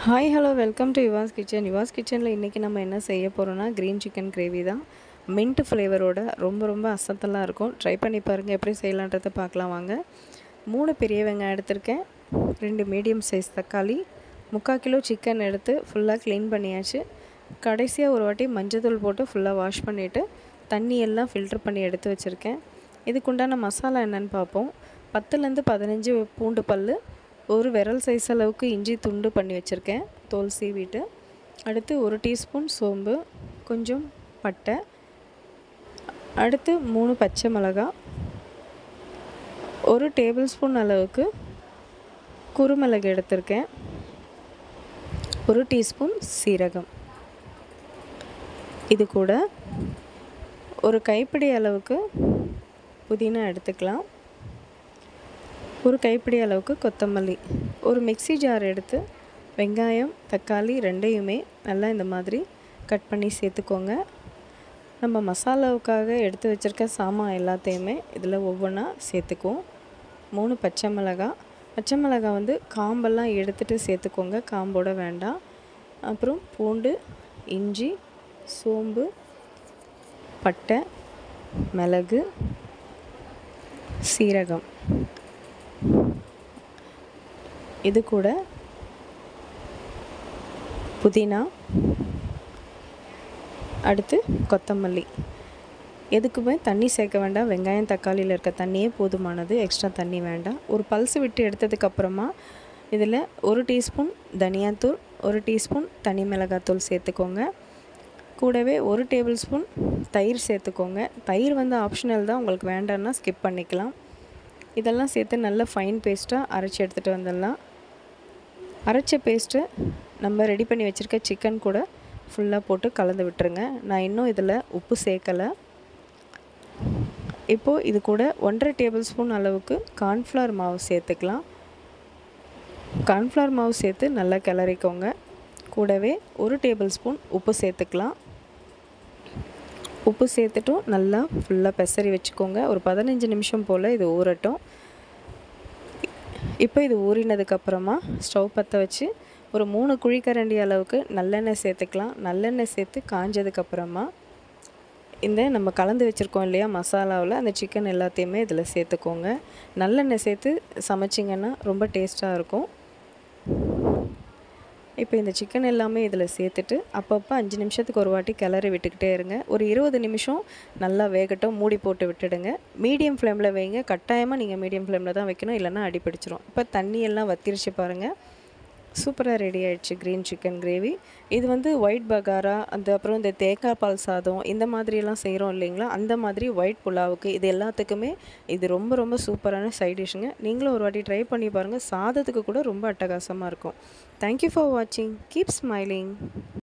Hi hello welcome to Yuva's kitchen. Yuva's கிச்சனில் இன்றைக்கி நம்ம என்ன செய்ய போகிறோன்னா க்ரீன் சிக்கன் கிரேவி தான். மின்ட் ஃப்ளேவரோட ரொம்ப அசத்தலாக இருக்கும். ட்ரை பண்ணி பாருங்கள், எப்படி செய்யலான்றதை பார்க்கலாம் வாங்க. 3 பெரிய வெங்காயம் எடுத்திருக்கேன், 2 மீடியம் சைஸ் தக்காளி, 3/4 கிலோ சிக்கன் எடுத்து ஃபுல்லாக க்ளீன் பண்ணியாச்சு. கடைசியாக ஒரு வாட்டி மஞ்சத்தூள் போட்டு ஃபுல்லாக வாஷ் பண்ணிவிட்டு தண்ணியெல்லாம் ஃபில்ட்ரு பண்ணி எடுத்து வச்சுருக்கேன். இதுக்குண்டான மசாலா என்னென்னு பார்ப்போம். 10லேருந்து 15 பூண்டு பல், ஒரு விரல் சைஸ் அளவுக்கு இஞ்சி துண்டு பண்ணி வச்சுருக்கேன், தோல் சீவிட்டு. அடுத்து 1 டீஸ்பூன் சோம்பு, கொஞ்சம் பட்டை, அடுத்து 3 பச்சை மிளகாய், 1 டேபிள் ஸ்பூன் அளவுக்கு குருமிளகு எடுத்திருக்கேன், 1 டீஸ்பூன் சீரகம். இது கூட ஒரு கைப்பிடி அளவுக்கு புதினா எடுத்துக்கலாம், ஒரு கைப்பிடி அளவுக்கு கொத்தமல்லி. ஒரு மிக்ஸி ஜார் எடுத்து வெங்காயம் தக்காளி ரெண்டையுமே நல்லா இந்த மாதிரி கட் பண்ணி சேர்த்துக்கோங்க. நம்ம மசாலாவுக்காக எடுத்து வச்சுருக்க சாமான் எல்லாத்தையுமே இதில் ஒவ்வொன்றா சேர்த்துக்குவோம். 3 பச்சை மிளகாய் வந்து காம்பெல்லாம் எடுத்துகிட்டு சேர்த்துக்கோங்க, காம்போட வேண்டாம். அப்புறம் பூண்டு, இஞ்சி, சோம்பு, பட்டை, மிளகு, சீரகம். இது கூட புதினா, அடுத்து கொத்தமல்லி. எதுக்குமே தண்ணி சேர்க்க வேண்டாம், வெங்காயம் தக்காளியில் இருக்க தண்ணியே போதுமானது, எக்ஸ்ட்ரா தண்ணி வேண்டாம். ஒரு பல்ஸ் விட்டு எடுத்ததுக்கப்புறமா இதில் 1 டீஸ்பூன் தனியாத்தூள், 1 டீஸ்பூன் தனி மிளகாத்தூள் சேர்த்துக்கோங்க. கூடவே 1 டேபிள் ஸ்பூன் தயிர் சேர்த்துக்கோங்க. தயிர் வந்து ஆப்ஷனல் தான், உங்களுக்கு வேண்டான்னா ஸ்கிப் பண்ணிக்கலாம். இதெல்லாம் சேர்த்து நல்லா ஃபைன் பேஸ்ட்டாக அரைச்சி எடுத்துகிட்டு வந்துடலாம். அரைச்ச பேஸ்ட்டு நம்ம ரெடி பண்ணி வச்சுருக்க சிக்கன் கூட ஃபுல்லாக போட்டு கலந்து விட்டுருங்க. நான் இன்னும் இதில் உப்பு சேர்க்கலை. இப்போது இது கூட 1.5 டேபிள் ஸ்பூன் அளவுக்கு கார்ன்ஃப்ளவர் மாவு சேர்த்துக்கலாம். கார்ன்ஃப்ளவர் மாவு சேர்த்து நல்லா கிளறிக்கோங்க. கூடவே 1 டேபிள் ஸ்பூன் உப்பு சேர்த்துக்கலாம். உப்பு சேர்த்துட்டும் நல்லா ஃபுல்லாக பெசரி வச்சுக்கோங்க. ஒரு 15 நிமிஷம் போல் இது ஊறட்டும். இப்போ இது ஊறினதுக்கப்புறமா ஸ்டவ் பற்ற வச்சு ஒரு 3 குழிக்கரண்டி அளவுக்கு நல்லெண்ணெய் சேர்த்துக்கலாம். நல்லெண்ணெய் சேர்த்து காஞ்சதுக்கப்புறமா இந்த நம்ம கலந்து வச்சுருக்கோம் இல்லையா மசாலாவில், அந்த சிக்கன் எல்லாத்தையுமே இதில் சேர்த்துக்கோங்க. நல்லெண்ணெய் சேர்த்து சமைச்சிங்கன்னா ரொம்ப டேஸ்ட்டாக இருக்கும். இப்போ இந்த சிக்கன் எல்லாமே இதில் சேர்த்துட்டு அப்பப்போ 5 நிமிஷத்துக்கு ஒரு வாட்டி கிளறி விட்டுக்கிட்டே இருங்க. ஒரு 20 நிமிஷம் நல்லா வேகட்டும், மூடி போட்டு விட்டுடுங்க. மீடியம் ஃப்ளேமில் வைங்க, கட்டாயமாக நீங்கள் மீடியம் ஃப்ளேமில் தான் வைக்கணும், இல்லைன்னா அடிப்பிடிச்சிரும். இப்போ தண்ணியெல்லாம் வத்திரிச்சு பாருங்கள், சூப்பராக ரெடி ஆகிடுச்சு க்ரீன் சிக்கன் கிரேவி. இது வந்து ஒயிட் பகாரா, அப்புறம் இந்த தேங்காய் பால் சாதம் இந்த மாதிரியெல்லாம் செய்கிறோம் இல்லைங்களா, அந்த மாதிரி ஒயிட் புலாவுக்கு இது எல்லாத்துக்குமே இது ரொம்ப சூப்பரான சைட் டிஷ்ஷுங்க. நீங்களும் ஒரு வாட்டி ட்ரை பண்ணி பாருங்கள், சாதத்துக்கு கூட ரொம்ப அட்டகாசமாக இருக்கும். தேங்க்யூ ஃபார் வாட்சிங். Keep smiling.